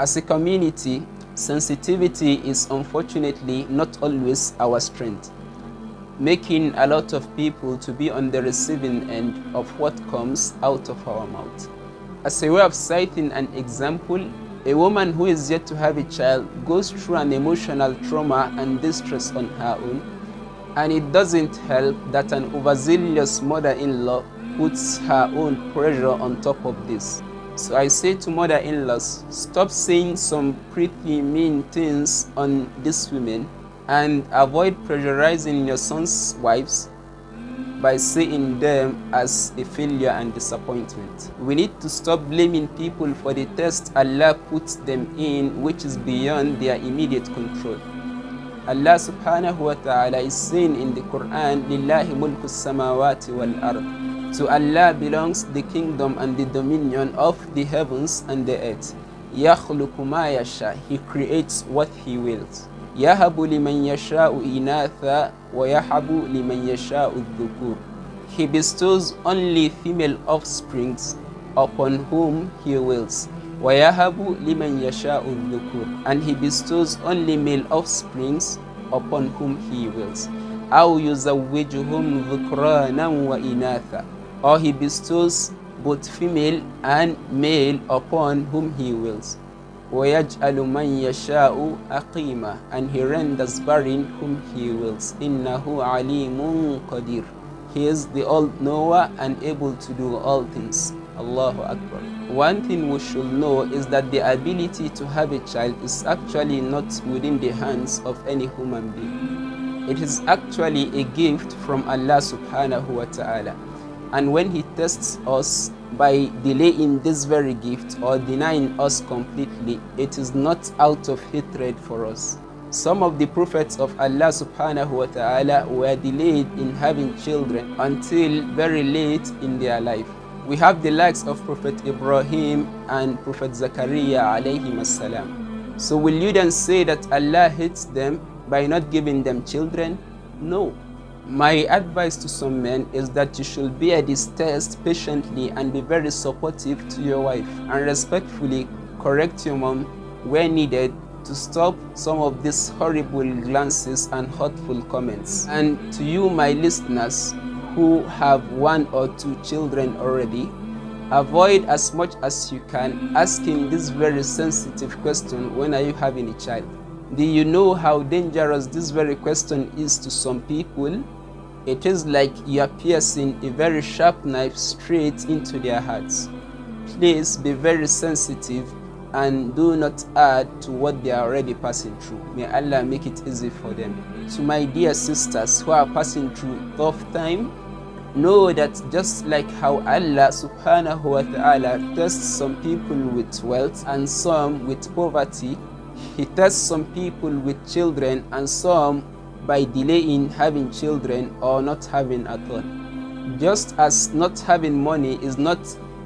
As a community, sensitivity is unfortunately not always our strength, making a lot of people to be on the receiving end of what comes out of our mouth. As a way of citing an example, a woman who is yet to have a child goes through an emotional trauma and distress on her own, and it doesn't help that an overzealous mother-in-law puts her own pressure on top of this. So I say to mother-in-laws, stop saying some pretty mean things on these women and avoid pressurizing your son's wives by seeing them as a failure and disappointment. We need to stop blaming people for the test Allah puts them in, which is beyond their immediate control. Allah subhanahu wa ta'ala is saying in the Quran, Lillahi mulku samawati wal ard. To Allah belongs the kingdom and the dominion of the heavens and the earth. Yakhluqu ma yasha, He creates what He wills. Yahabu liman yasha'u inatha wa yahabu liman yasha'u dhukur. He bestows only female offsprings upon whom He wills. Wa yahabu liman yasha'u dhukur. And He bestows only male offsprings upon whom He wills. Aw yuzawwijuhum dhukranan wa inatha. Or He bestows both female and male upon whom He wills. وَيَجْعَلُ مَنْ يَشَاءُ أَقِيمًا. And He renders barren whom He wills. إِنَّهُ عَلِيمٌ قَدِيرٌ. He is the all-knower and able to do all things. Allahu Akbar. One thing we should know is that the ability to have a child is actually not within the hands of any human being. It is actually a gift from Allah subhanahu wa ta'ala. And when He tests us by delaying this very gift or denying us completely, it is not out of hatred for us. Some of the prophets of Allah subhanahu wa ta'ala were delayed in having children until very late in their life. We have the likes of Prophet Ibrahim and Prophet Zakaria alayhim as-salam. So will you then say that Allah hates them by not giving them children? No. My advice to some men is that you should bear this test patiently and be very supportive to your wife, and respectfully correct your mom where needed to stop some of these horrible glances and hurtful comments. And to you, my listeners who have 1 or 2 children already, avoid as much as you can asking this very sensitive question, when are you having a child? Do you know how dangerous this very question is to some people? It is like you are piercing a very sharp knife straight into their hearts. Please be very sensitive and do not add to what they are already passing through. May Allah make it easy for them. To my dear sisters who are passing through tough time, know that just like how Allah subhanahu wa ta'ala tests some people with wealth and some with poverty, He tests some people with children and some by delaying having children or not having at all. Just as not having money is not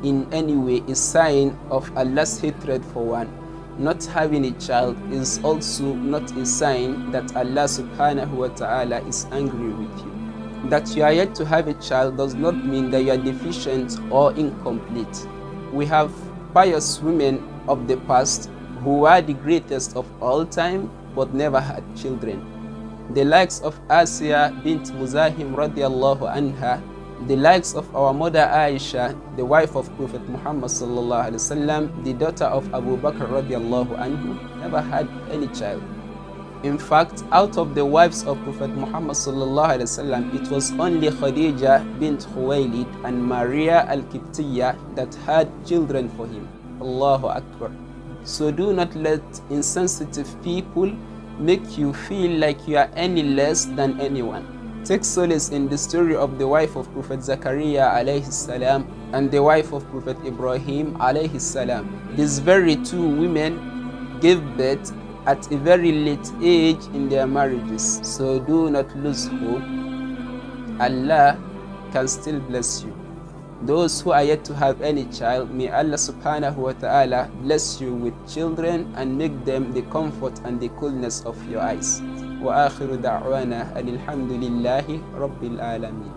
in any way a sign of Allah's hatred for one, not having a child is also not a sign that Allah subhanahu wa ta'ala is angry with you. That you are yet to have a child does not mean that you are deficient or incomplete. We have pious women of the past who were the greatest of all time but never had children. The likes of Asiya bint Muzahim radiallahu anha, the likes of our mother Aisha, the wife of Prophet Muhammad sallallahu alaihi wasallam, the daughter of Abu Bakr radiallahu anhu, never had any child. In fact, out of the wives of Prophet Muhammad sallallahu alaihi wasallam, it was only Khadija bint Khuwaylid and Maria al-Qibtiyya that had children for him. Allahu Akbar. So do not let insensitive people make you feel like you are any less than anyone. Take solace in the story of the wife of Prophet Zakaria alayhi salam and the wife of Prophet Ibrahim alayhi salam. These very 2 women gave birth at a very late age in their marriages. So do not lose hope. Allah can still bless you. Those who are yet to have any child, may Allah subhanahu wa ta'ala bless you with children and make them the comfort and the coolness of your eyes. Wa akhiru da'wana alhamdulillahi rabbil alamin.